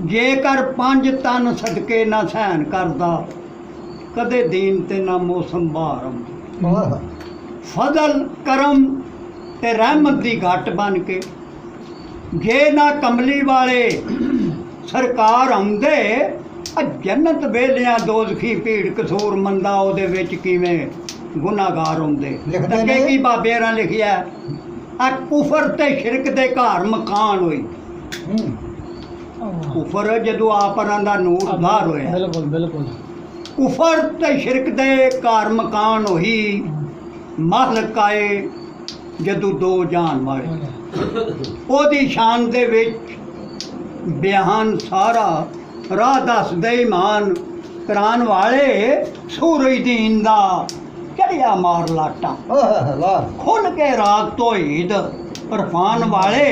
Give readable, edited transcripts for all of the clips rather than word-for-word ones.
जेकर 5 तन सदके ना सहन करदा, कदे दीन ते ना मौसम बहार आउंदी। फजल करम ते रहमत दी घट बन के जे ना कमली वाले सरकार आउंदे, जन्नत वेलियां दोज़खी भीड़ कसूर मंदा ओहदे विच किवें गुनाहगार हुंदे। अगे की बाबे रा लिखिया आ कुफर ते शिरक दे घर मकान होई। कुफर जदों आपरां दा नूर बाहर होया, बिल्कुल बिल्कुल कुफर ते शिरक दे घर मकान होई। महलक आए जदों दो जान वाले, ओदी शान दे विच बयान सारा राह दसदे ईमान करान वाले। सूरज दीन दा चढ़िया मार लाटा, खुल के रात तौहीद इरफान वाले।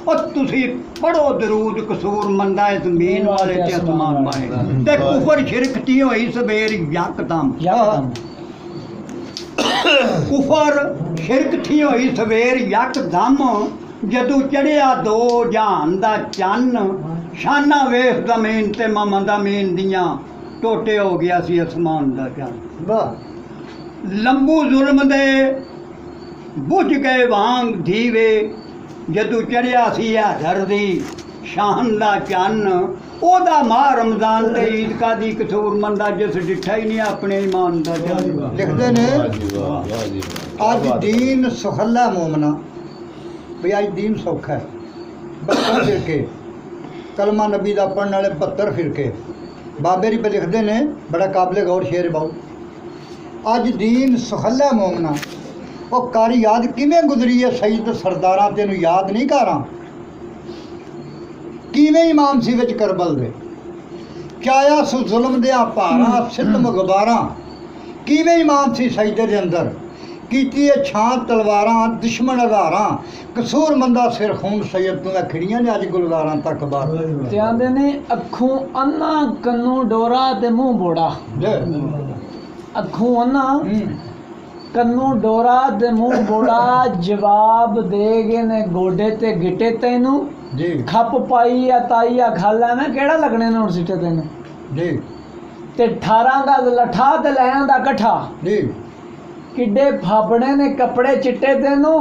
और तुसी पढ़ो दरूद कसूर मंदा ज़मीन वाले ते आसमान वाले। ते कुफर शिरक ती होई सवेर यकदम, कुफर शिरक थी होई सवेर यकदम। जदों चढ़िया दो जहान दा चन्न, शाना वेख ज़मीन ते मामा ज़मीन दियां टोटे हो गया सी आसमान दा चन्न। लंबू जुल्म दे बुझ गए वांग धीवे, जदों चढ़िया सी हैदर दी शान दा चन्न। ओदा माह रमजान ते ईद का दी कसूर मंदा, जिस डिठा ही नहीं अपने ईमान दा चन्न। लिखते ने अज दीन सुखला मोमना, भी अज दीन सौखा है। 72 फिरके कलमा नबी का पढ़ने वाले 72 फिरके बाबे री पे लिखते ने, बड़ा काबिल गौर शेर बाऊ। अज दीन सुखला मोमना, और कर याद किवें गुजरी है सईद सरदारा, तेन याद नहीं करा किवें इमाम सी विच करबल दे चाया सु जुल्म दिया भारा सितम गुबारा। किवें इमाम सी सईदे दे अंदर कीती है छां तलवारां दुश्मन हज़ारां। कसूर मंदा सिर खून सैयद तू खड़ियां ने अज गुलजारां तक बार। ते आंदे ने अखों अन्ना कन्नू डोरा ते मुंह बोड़ा। अखों अन्ना कन्नू डोरा ते मुंह बोड़ा, जवाब दे गए ने गोडे ते गिटे तैनू। खप पाई ताईया खाला में केड़ा लगने ने सिटे तेन जी। ते 18 गज लठा ते लैन दा कट्ठा जी। किड्डे फापड़े ने कपड़े चिट्टे तेनू,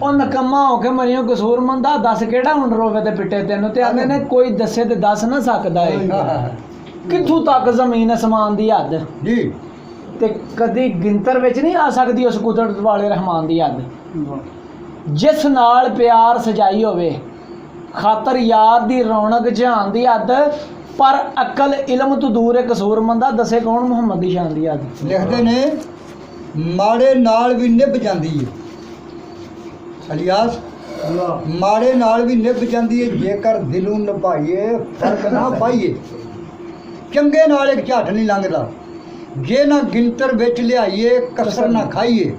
ओ नकम्मा होके मरियो कसूर मंदा। दस केड़ा हुन रोवे ते पिटे तेनू। ते आंदे ने कोई दसे ते दस ना सकदा है कित्थों तक जमीन आसमान दी हद जी। ते कदी गिनतर विच नहीं आ सकदी उस कुदरत वाले रहमान दी हद। जिस नाल प्यार सजाई होवे, खातर यार दी रौनक जहान दी हद। पर अकल इलम तो दूर है कसूर मंदा, दसे कौन मुहम्मद दी शान दी हद। लिखते ने माड़े नाल भी निभ जाती है अलियास, माड़े नाल भी निभ जाती है जेकर दिलों निभाइए फर्क ना पाइए। चंगे नाल एक झट नहीं लंघदा, जे ना गिनतर विच लियाइए कसर ना खाइए।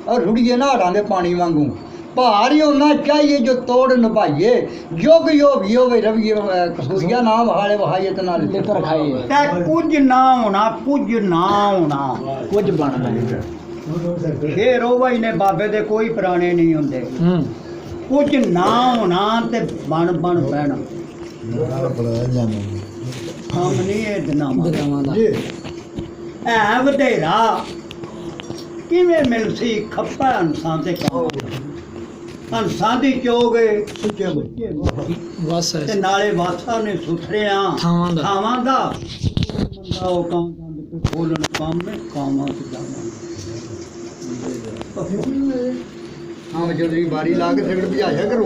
और रुड़िए ना हाड़ां दे पानी वांगू, भार ही होना चाहिए जो तोड़ निभाइए। योग योग यो रविए कसूरिया ना वहाले वहाइए ते ना लेकर खाइए। ते कुछ ना होना, कुछ ना होना, कुछ बनना। शेर ओवई ने बाबे दे कोई पुराने नहीं होंदे। कुछ ना होना ते बन बन पैना। हम नहीं है दिनामा है वधेरा किवें मिलसी खप्पा हंसां ते काम। हंसां दी चोगे सुच्चे बस ते नाले वासा ने सुथरियां थावां दा। बंदा ओ काम दंद पे खोलन काम में कामां ते जावां। हाँ, जो बारी ला के सिगड़ बुझाया करो।